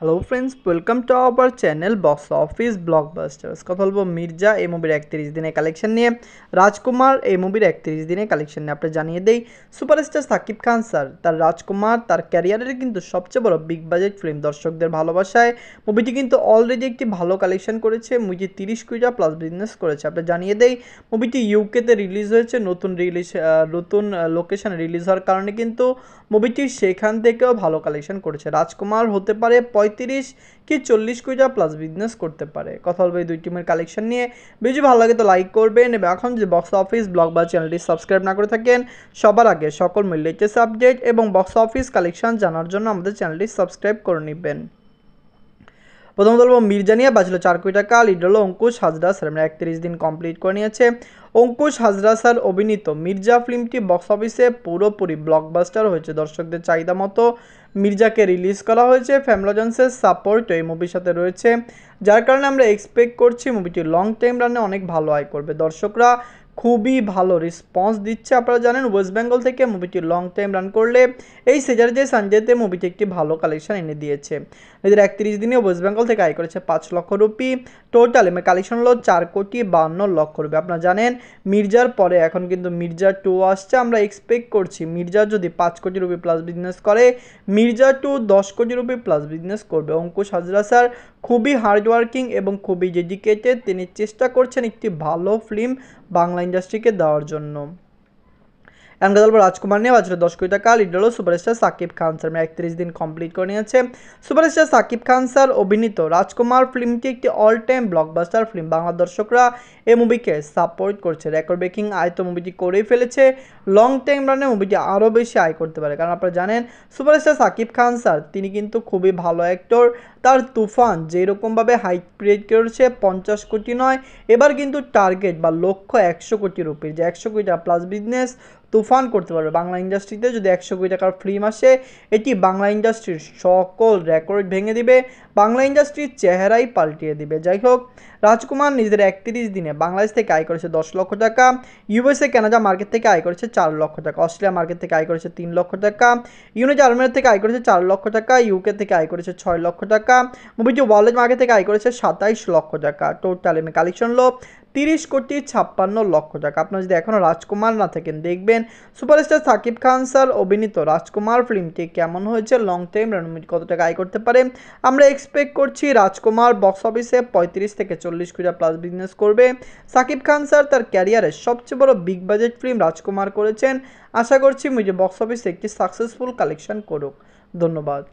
Hello friends, welcome to our channel box office blockbusters. কথা বলবো মির্জা এই মুভির 31 দিনের কালেকশন নিয়ে, রাজকুমার এই মুভির 31 দিনের কালেকশন নিয়ে। আপনি জানিয়ে দেই, সুপারস্টার সাকিব খান স্যার তার রাজকুমার তার ক্যারিয়ারের কিন্তু সবচেয়ে বড় বিগ বাজেট ফিল্ম। দর্শকদের ভালোবাসায় মুভিটি কিন্তু অলরেডি একটি ভালো কালেকশন করেছে। মুভিটি 30 কোটি প্লাস বিজনেস করেছে। আপনি জানিয়ে দেই, মুভিটি ইউকেতে রিলিজ হয়েছে, নতুন লোকেশনে রিলিজ হওয়ার কারণে কিন্তু মুভিটি সেখান থেকেও ভালো কালেকশন করেছে। রাজকুমার হতে পারে 35 কি 40 কোটি প্লাস বিজনেস করতে পারে। কথা বলবো এই দুই টিমের কালেকশন নিয়ে। ভিডিও ভালো লাগে তো লাইক করবেন, এবং এখন যে বক্স অফিস ব্লগ বা চ্যানেলটি সাবস্ক্রাইব না করে থাকেন, সবার আগে সকল লেটেস্ট আপডেট এবং বক্স অফিস কালেকশন জানার জন্য আমাদের চ্যানেলটি সাবস্ক্রাইব করে নেবেন। প্রথমত বলবো মির্জা নিয়ে বাঁচলো 4 কোটি টাকা। লিড হলো অঙ্কুশ হাজরা স্যার, 31 দিন কমপ্লিট করে নিয়েছে। অঙ্কুশ হাজরা স্যার অভিনীত মির্জা ফিল্মটি বক্স অফিসে পুরোপুরি ব্লকবাস্টার হয়েছে। দর্শকদের চাহিদা মতো মির্জাকে রিলিজ করা হয়েছে। ফ্যামিলিজন্সের সাপোর্ট এই মুভির সাথে রয়েছে, যার কারণে আমরা এক্সপেক্ট করছি মুভিটি লং টাইম রানে অনেক ভালো আয় করবে। দর্শকরা খুবই ভালো রেসপন্স দিচ্ছে। আপনারা জানেন ওয়েস্ট বেঙ্গল থেকে মুভিটি লং টাইম রান করলে এই স্যাটারডে সানডেতে মুভিটি একটি ভালো কালেকশন এনে দিয়েছে। এদের 31 দিনে ওয়েস্ট বেঙ্গল থেকে আয় করেছে 5 লক্ষ রুপি। টোটাল কালেকশন হলো 4,52,00,000 রুপি। আপনারা জানেন মির্জার পরে এখন কিন্তু মির্জা 2 আসছে। আমরা এক্সপেক্ট করছি মির্জা যদি 5 কোটি রুপি প্লাস বিজনেস করে, মির্জা 2 10 কোটি রুপি প্লাস বিজনেস করবে। অঙ্কুশ হাজরা স্যার খুবই হার্ডওয়ার্কিং এবং খুবই ডেডিকেটেড। তিনি চেষ্টা করছেন একটি ভালো ফিল্ম বাংলা ইন্ডাস্ট্রিকে দেওয়ার জন্য। এখন কথা বলবো রাজকুমার নিয়ে বাঁচলো 10 কোটি টাকা। লিড হলো সুপারস্টার সাকিব খান স্যার, 31 দিন কমপ্লিট করে নিয়েছে। সুপারস্টার সাকিব খান স্যার অভিনীত রাজকুমার ফিল্মটি একটি all time blockbuster film. Bangla দর্শকরা এই মুভিকে সাপোর্ট করছে। রেকর্ড ব্রেকিং আয় তো মুভিটি করেই ফেলেছে। লং টাইম রানে মুভিটি আরও বেশি আয় করতে পারে, কারণ আপনারা জানেন সুপারস্টার সাকিব খান স্যার তিনি কিন্তু খুবই ভালো অ্যাক্টর। তার তুফান যেরকমভাবে হাইপ ক্রিয়েট করেছে 50 কোটি নয়, এবার কিন্তু টার্গেট বা লক্ষ্য 100 কোটি রুপির, যে 100 কোটি টাকা প্লাস বিজনেস তুফান করতে পারবে বাংলা ইন্ডাস্ট্রিতে। যদি 100 কোটি টাকার ফিল্ম আসে, এটি বাংলা ইন্ডাস্ট্রির সকল রেকর্ড ভেঙে দিবে, বাংলা ইন্ডাস্ট্রির চেহারাই পাল্টিয়ে দিবে। যাই হোক, রাজকুমার নিজের 31 দিনে বাংলাদেশ থেকে আয় করেছে 10 লক্ষ টাকা, ইউএসএ কানাডা মার্কেট থেকে আয় করেছে 4 লক্ষ টাকা, অস্ট্রেলিয়া মার্কেট থেকে আয় করেছে 3 লক্ষ টাকা, জার্মানি থেকে আয় করেছে 4 লক্ষ টাকা, ইউকে থেকে আয় করেছে 6 লক্ষ টাকা, মুভিটি ওয়ার্ল্ড মার্কেট থেকে আয় করেছে 27 লক্ষ টাকা। টোটাল কালেকশন হলো 30,56,00,000 টাকা। আপনারা যদি এখনও রাজকুমার না থাকেন, দেখবেন সুপারস্টার সাকিব খান স্যার অভিনীত রাজকুমার ফিল্মটি কেমন হয়েছে, লং টাইম রান কত টাকা আয় করতে পারে। আমরা এক্সপেক্ট করছি রাজকুমার বক্স অফিসে 35 থেকে 40 কোটি প্লাস বিজনেস করবে। সাকিব খান স্যার তার ক্যারিয়ারের সবচেয়ে বড় বিগ বাজেট ফিল্ম রাজকুমার করেছেন। আশা করছি মুভি বক্স অফিসে একটি সাকসেসফুল কালেকশন করুক। ধন্যবাদ।